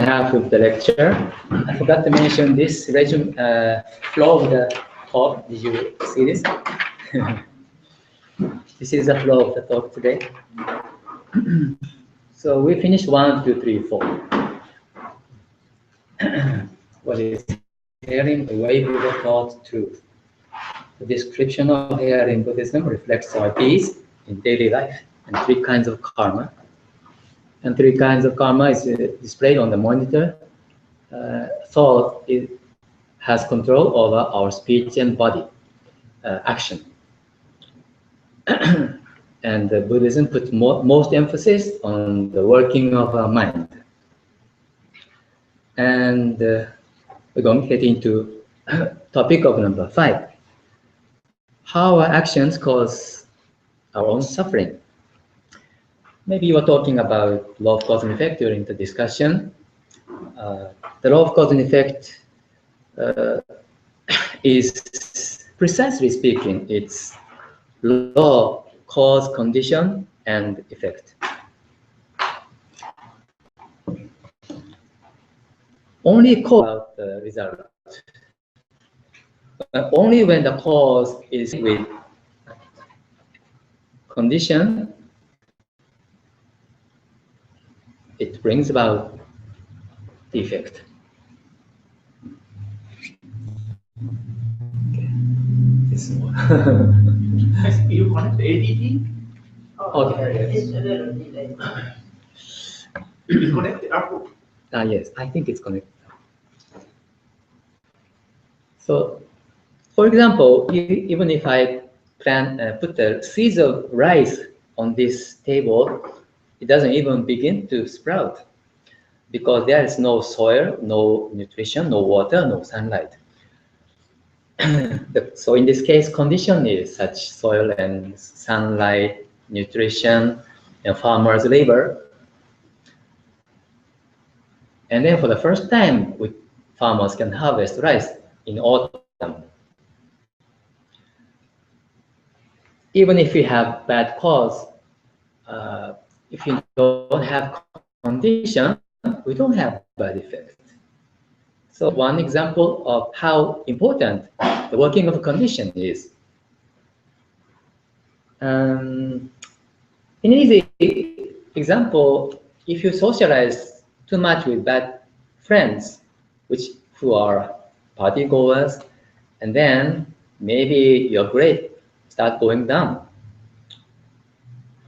half of the lecture. I forgot to mention this flow of the talk. Did you see this? This is the flow of the talk today. So we finished 1, 2, 3, 4. What is hearing? The way Buddha taught truth. The description of hearing Buddhism reflects our deeds in daily life and 3 kinds of karma. And 3 kinds of karma is displayed on the monitor. Thought has control over our speech and body action. And Buddhism puts most emphasis on the working of our mind. And we're going to get into topic of number 5. How our actions cause our own suffering. Maybe you were talking about law of cause and effect during the discussion. The law of cause and effect is, precisely speaking, it's law, cause, condition, and effect. Only cause about the result. Only when the cause is with condition, it brings about the effect. Okay. This one. You connect ADT? Okay. It's a little delay. You connect the output? Yes, I think it's connected. So, for example, even if I put the seeds of rice on this table, it doesn't even begin to sprout because there is no soil, no nutrition, no water, no sunlight. So in this case, condition is such: soil and sunlight, nutrition, and farmer's labor. And then for the first time, farmers can harvest rice in autumn. Even if you have bad cause, if you don't have condition, we don't have bad effect. So one example of how important the working of a condition is. In an easy example, if you socialize too much with bad friends, who are party goers, and then maybe your grade start going down,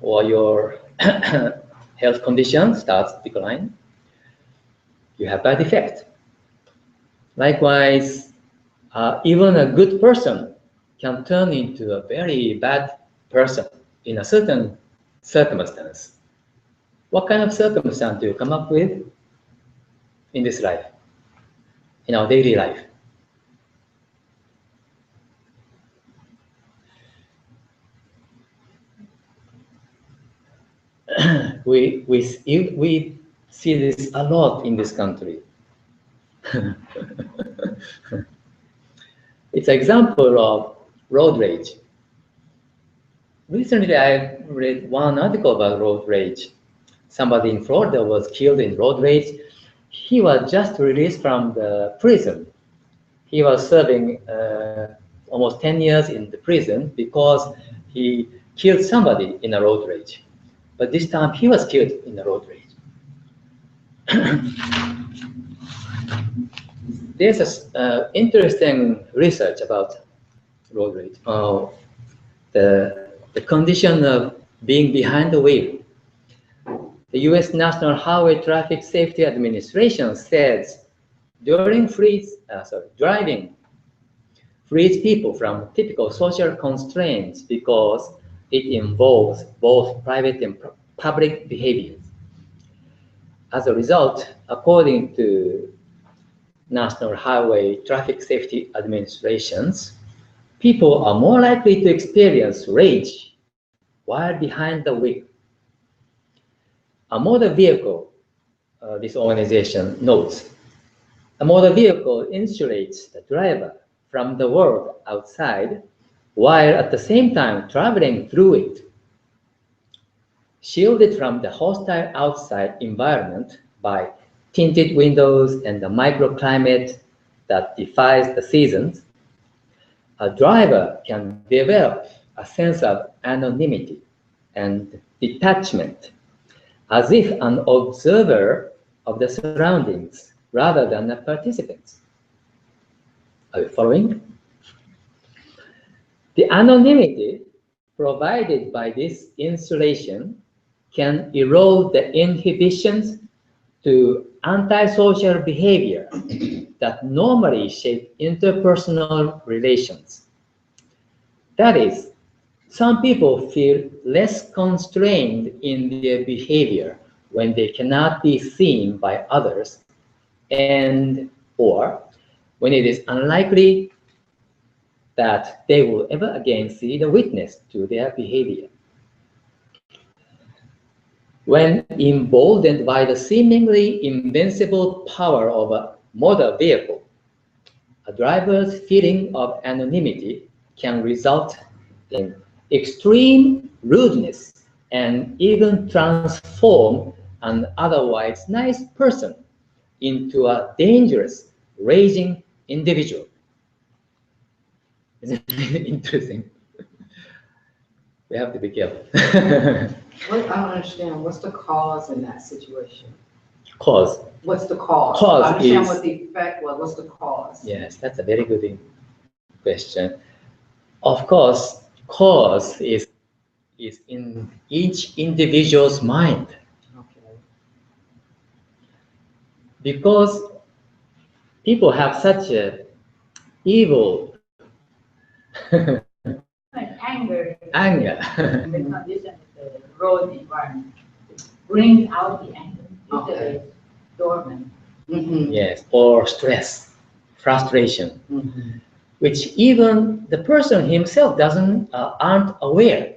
or your health condition starts decline, you have bad effect. Likewise, even a good person can turn into a very bad person in a certain circumstance. What kind of circumstance do you come up with in this life, in our daily life? We see this a lot in this country. It's an example of road rage. Recently, I read one article about road rage. Somebody in Florida was killed in road rage. He was just released from the prison. He was serving almost 10 years in the prison because he killed somebody in a road rage. But this time he was killed in a road rage. There's interesting research about road rage. The condition of being behind the wheel. The U.S. National Highway Traffic Safety Administration says during driving frees people from typical social constraints because it involves both private and public behaviors. As a result, according to National Highway Traffic Safety Administrations, people are more likely to experience rage while behind the wheel. A motor vehicle, this organization notes, a motor vehicle insulates the driver from the world outside while at the same time traveling through it. Shielded from the hostile outside environment by tinted windows and the microclimate that defies the seasons, a driver can develop a sense of anonymity and detachment, as if an observer of the surroundings rather than a participant. Are you following? The anonymity provided by this insulation can erode the inhibitions to antisocial behavior that normally shape interpersonal relations. That is, some people feel less constrained in their behavior when they cannot be seen by others, and or when it is unlikely that they will ever again see the witness to their behavior. When emboldened by the seemingly invincible power of a motor vehicle, a driver's feeling of anonymity can result in extreme rudeness and even transform an otherwise nice person into a dangerous, raging individual. Isn't it interesting? We have to be careful. What, I don't understand, what's the cause in that situation? Cause. What's the cause? Cause I understand is- what the effect was, what's the cause? Yes, that's a very good question. Of course, cause is in each individual's mind, Okay. because people have such a evil Like anger, anger. the condition of the road environment brings out the anger. Usually it's dormant. Mm-hmm. Yes, or stress, frustration, Mm-hmm. which even the person himself aren't aware.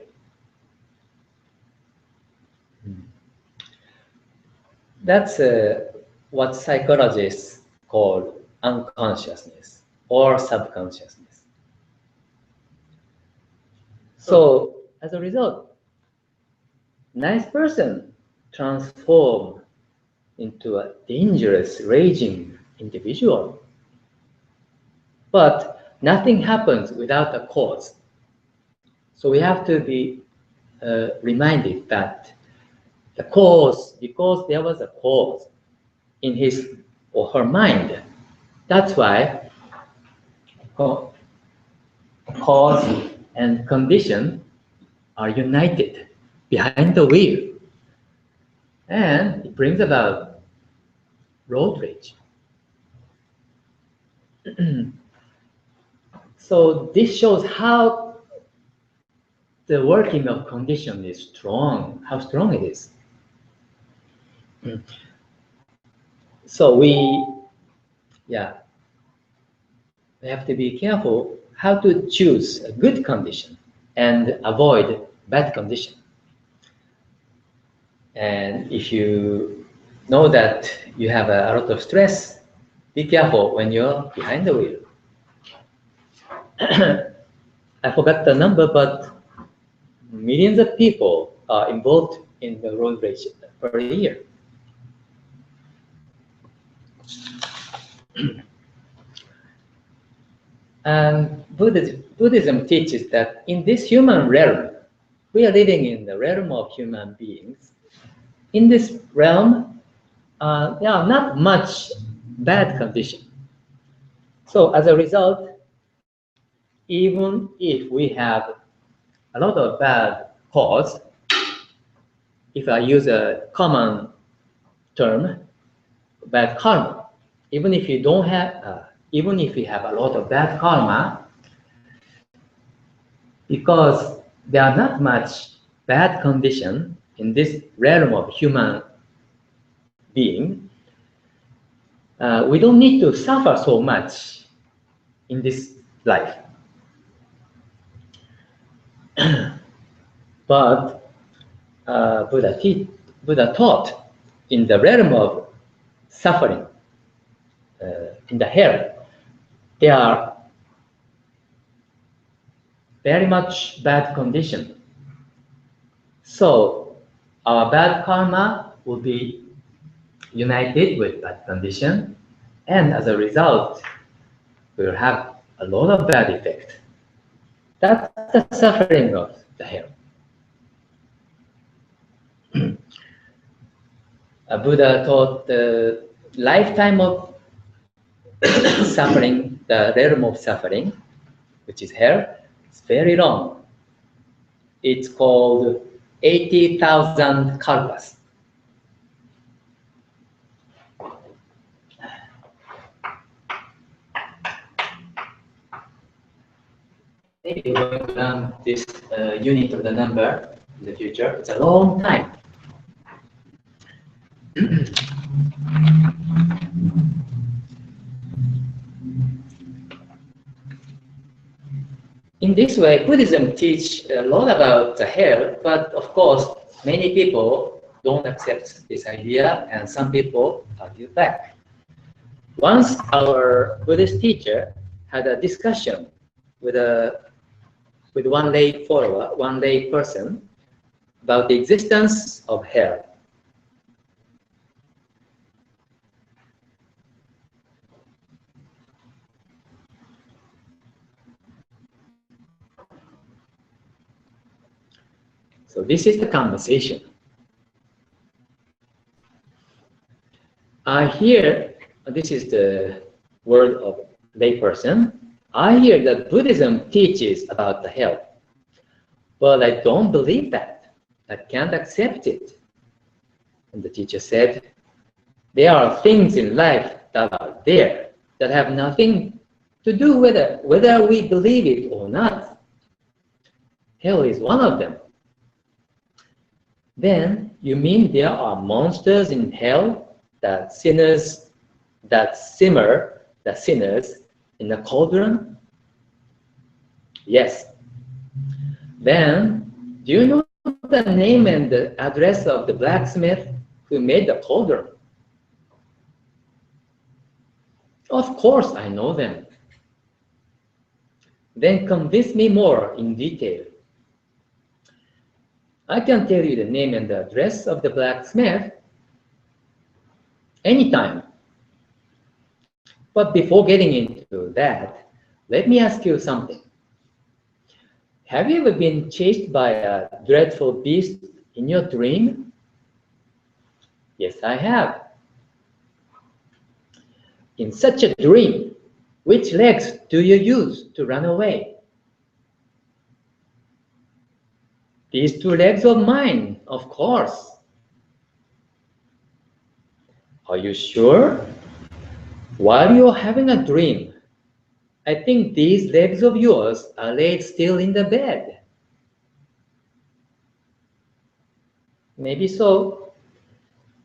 That's what psychologists call unconsciousness or subconsciousness. So as a result, nice person transform into a dangerous, raging individual. But nothing happens without a cause. So we have to be reminded that the cause, because there was a cause in his or her mind, that's why cause and condition are united behind the wheel, and it brings about road rage. So this shows how the working of condition is strong, how strong it is. So we have to be careful how to choose a good condition and avoid bad condition. And if you know that you have a lot of stress, be careful when you're behind the wheel. I forgot the number, but millions of people are involved in the road rage per year. And Buddhism teaches that in this human realm, we are living in the realm of human beings. In this realm, there are not much bad condition. So as a result, even if we have a lot of bad cause, if I use a common term, bad karma, even if you don't have, even if you have a lot of bad karma, because there are not much bad condition in this realm of human being, we don't need to suffer so much in this life. But Buddha taught in the realm of suffering, in the hell, there are very much bad condition. So our bad karma will be united with bad condition, and as a result, we will have a lot of bad effect. That's the suffering of the hell. A Buddha taught the lifetime of suffering, the realm of suffering, which is hell, it's very long. It's called 80,000 kalpas. Maybe we're going to learn this unit of the number in the future. It's a long time. In this way, Buddhism teaches a lot about the hell, but of course, many people don't accept this idea, and some people argue back. Once our Buddhist teacher had a discussion with one lay follower, one lay person, about the existence of hell. So this is the conversation. I hear, this is the word of layperson, I hear that Buddhism teaches about the hell, but I don't believe that. I can't accept it. And the teacher said, there are things in life that are there that have nothing to do with it, whether we believe it or not. Hell is one of them. Then you mean there are monsters in hell that sinners, that simmer, the sinners in the cauldron? Yes. Then, do you know the name and the address of the blacksmith who made the cauldron? Of course I know them. Then convince me more in detail. I can tell you the name and the address of the blacksmith anytime. But before getting into that, let me ask you something. Have you ever been chased by a dreadful beast in your dream? Yes, I have. In such a dream, which legs do you use to run away? These two legs of mine, of course. Are you sure? While you're having a dream, I think these legs of yours are laid still in the bed. Maybe so.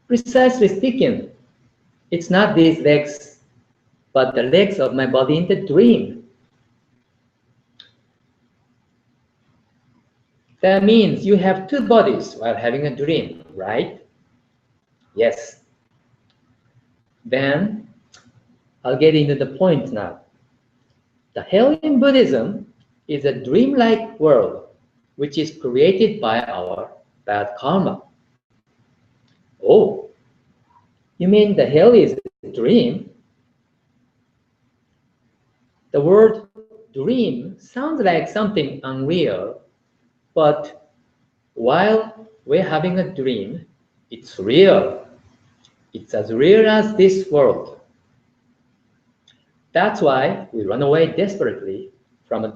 Precisely speaking, it's not these legs, but the legs of my body in the dream. That means you have two bodies while having a dream, right? Yes. Then I'll get into the point now. The hell in Buddhism is a dreamlike world which is created by our bad karma. Oh, you mean the hell is a dream? The word dream sounds like something unreal, but while we're having a dream, it's real. It's as real as this world. That's why we run away desperately from a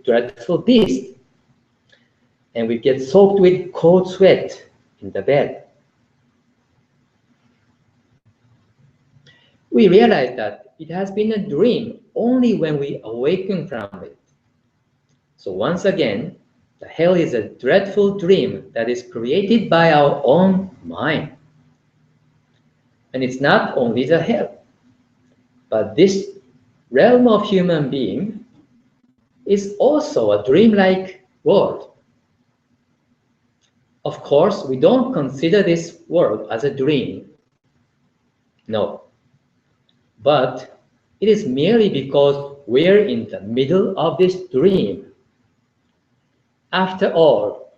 dreadful beast, and we get soaked with cold sweat in the bed. We realize that it has been a dream only when we awaken from it. So once again, the hell is a dreadful dream that is created by our own mind. And it's not only the hell, but this realm of human being is also a dreamlike world. Of course, we don't consider this world as a dream. No. But it is merely because we're in the middle of this dream. After all,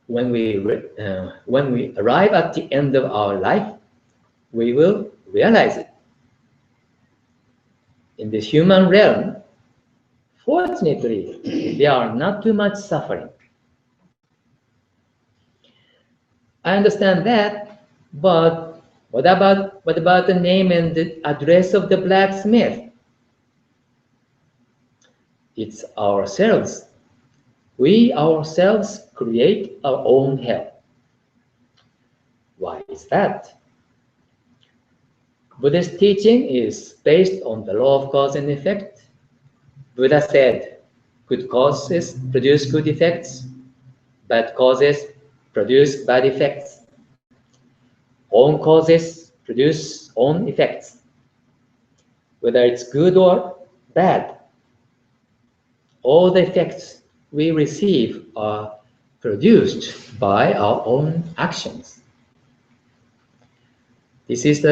when we arrive at the end of our life, we will realize it. In the human realm, fortunately, there are not too much suffering. I understand that, but what about the name and the address of the blacksmith? It's ourselves. We ourselves create our own hell. Why is that? Buddhist teaching is based on the law of cause and effect. Buddha said, good causes produce good effects, bad causes produce bad effects. Own causes produce own effects. Whether it's good or bad, all the effects we receive are produced by our own actions. This is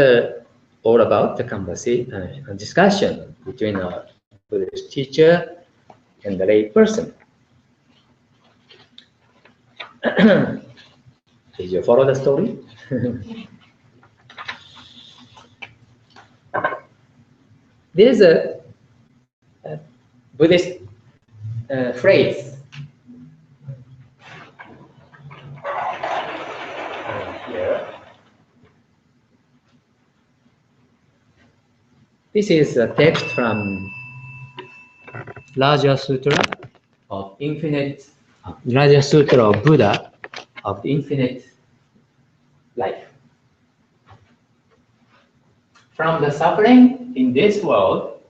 all about the conversation and discussion between a Buddhist teacher and the lay person. Did you follow the story? There's a Buddhist phrase. Here. This is a text from Raja Sutra of Infinite, Raja Sutra of Buddha of the Infinite Life. From the suffering in this world,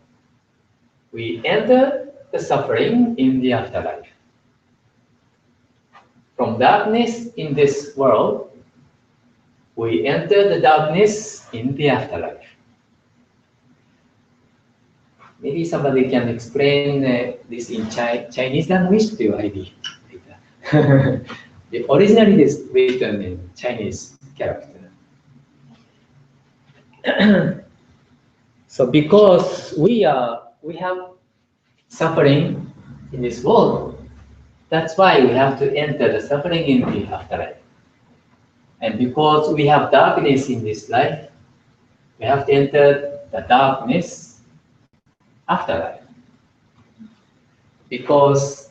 we enter the suffering in the afterlife. From darkness in this world, we enter the darkness in the afterlife. Maybe somebody can explain this in Chinese language to you, maybe. Originally, it is written in Chinese character. So, because we have suffering in this world, that's why we have to enter the suffering in the afterlife. And because we have darkness in this life, we have to enter the darkness afterlife. Because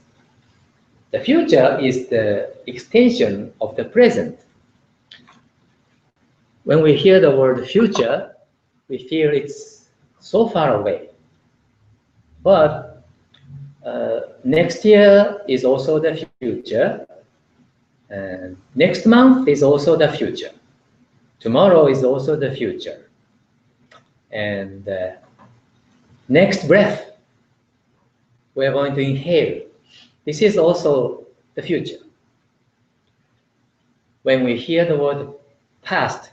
the future is the extension of the present. When we hear the word future, we feel it's so far away. But next year is also the future. And next month is also the future. Tomorrow is also the future. And next breath we're going to inhale. This is also the future. When we hear the word past,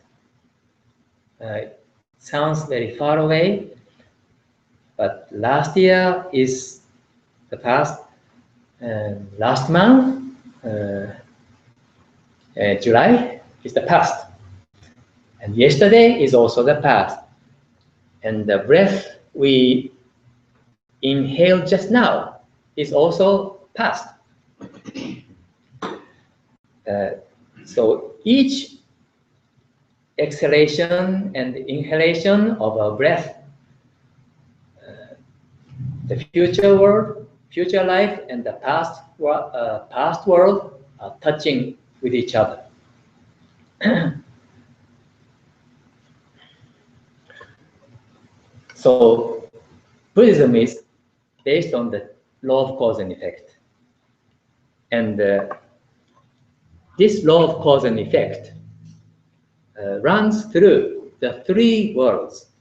it sounds very far away, but last year is the past, and last month, July, is the past, and yesterday is also the past, and the breath we inhaled just now is also past. So each exhalation and inhalation of our breath, the future world, future life, and the past world are touching with each other. So Buddhism is based on the law of cause and effect. And this law of cause and effect runs through the three worlds.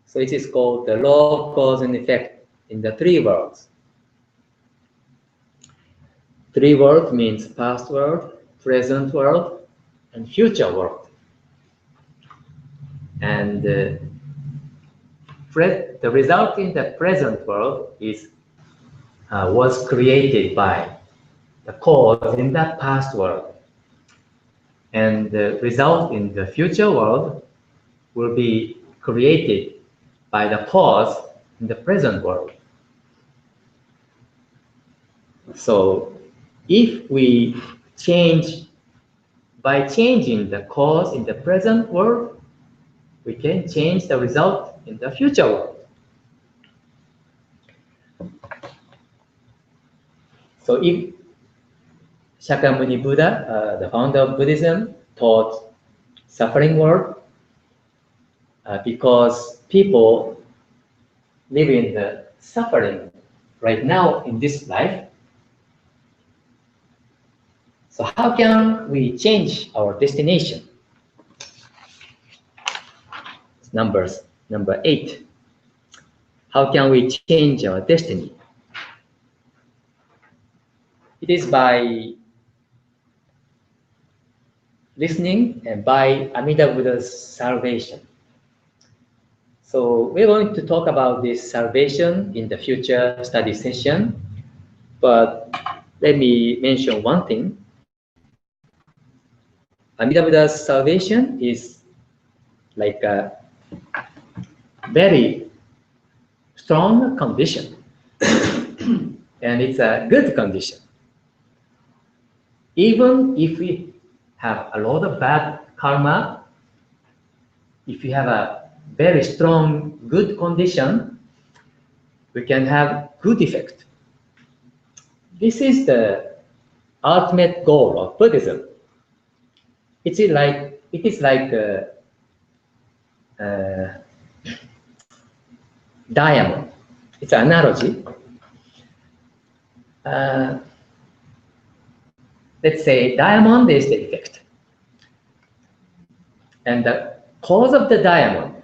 So it is called the law of cause and effect in the three worlds. Three worlds means past world, present world, and future world. And the result in the present world was created by the cause in that past world. And the result in the future world will be created by the cause in the present world. So if we change, by changing the cause in the present world, we can change the result in the future world. So if Shakyamuni Buddha, the founder of Buddhism, taught suffering world because people live in the suffering right now in this life. So how can we change our destination? Number 8. How can we change our destiny? It is by listening and by Amida Buddha's salvation. So we're going to talk about this salvation in the future study session, but let me mention one thing. Amida Buddha's salvation is like a very strong condition, and it's a good condition. Even if we have a lot of bad karma, if you have a very strong good condition, we can have good effect. This is the ultimate goal of Buddhism. It is like a diamond. It's an analogy. Let's say diamond is the effect, and the cause of the diamond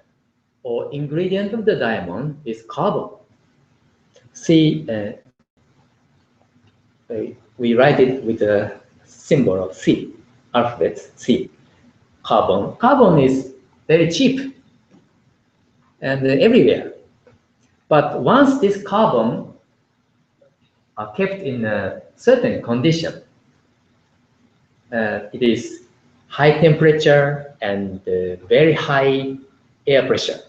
or ingredient of the diamond is carbon. See, we write it with the symbol of C, alphabet C. Carbon. Carbon is very cheap and everywhere. But once this carbon are kept in a certain condition, it is high temperature and very high air pressure.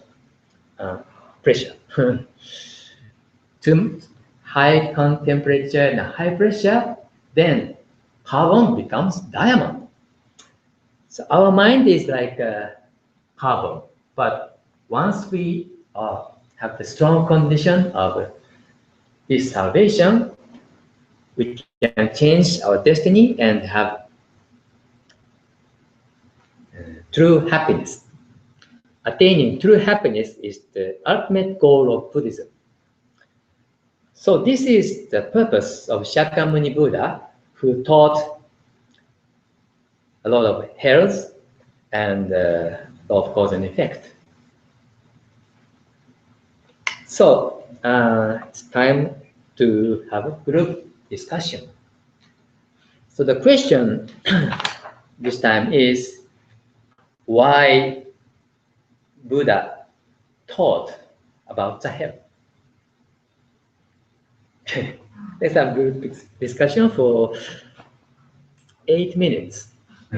Too high temperature and high pressure, then carbon becomes diamond. So our mind is like carbon, but once we have the strong condition of this salvation, we can change our destiny and have true happiness. Attaining true happiness is the ultimate goal of Buddhism. So this is the purpose of Shakyamuni Buddha, who taught a lot of health and law of cause and effect. So it's time to have a group discussion. So the question this time is why Buddha taught about the hell. Let's have a group discussion for 8 minutes. I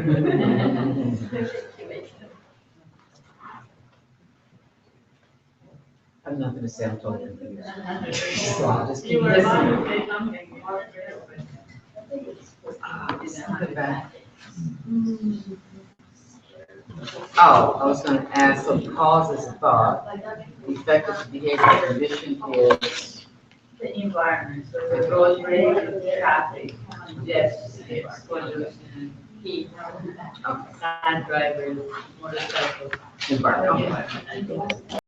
have nothing to say, I'm totally confused. So I'll just keep listening. Something back. Oh, I was gonna ask, so cause is thought, effect of behavior, condition is, The environment, so the road rage, traffic, congestion, pollution, heat, okay, sand drivers, motorcycles. environment.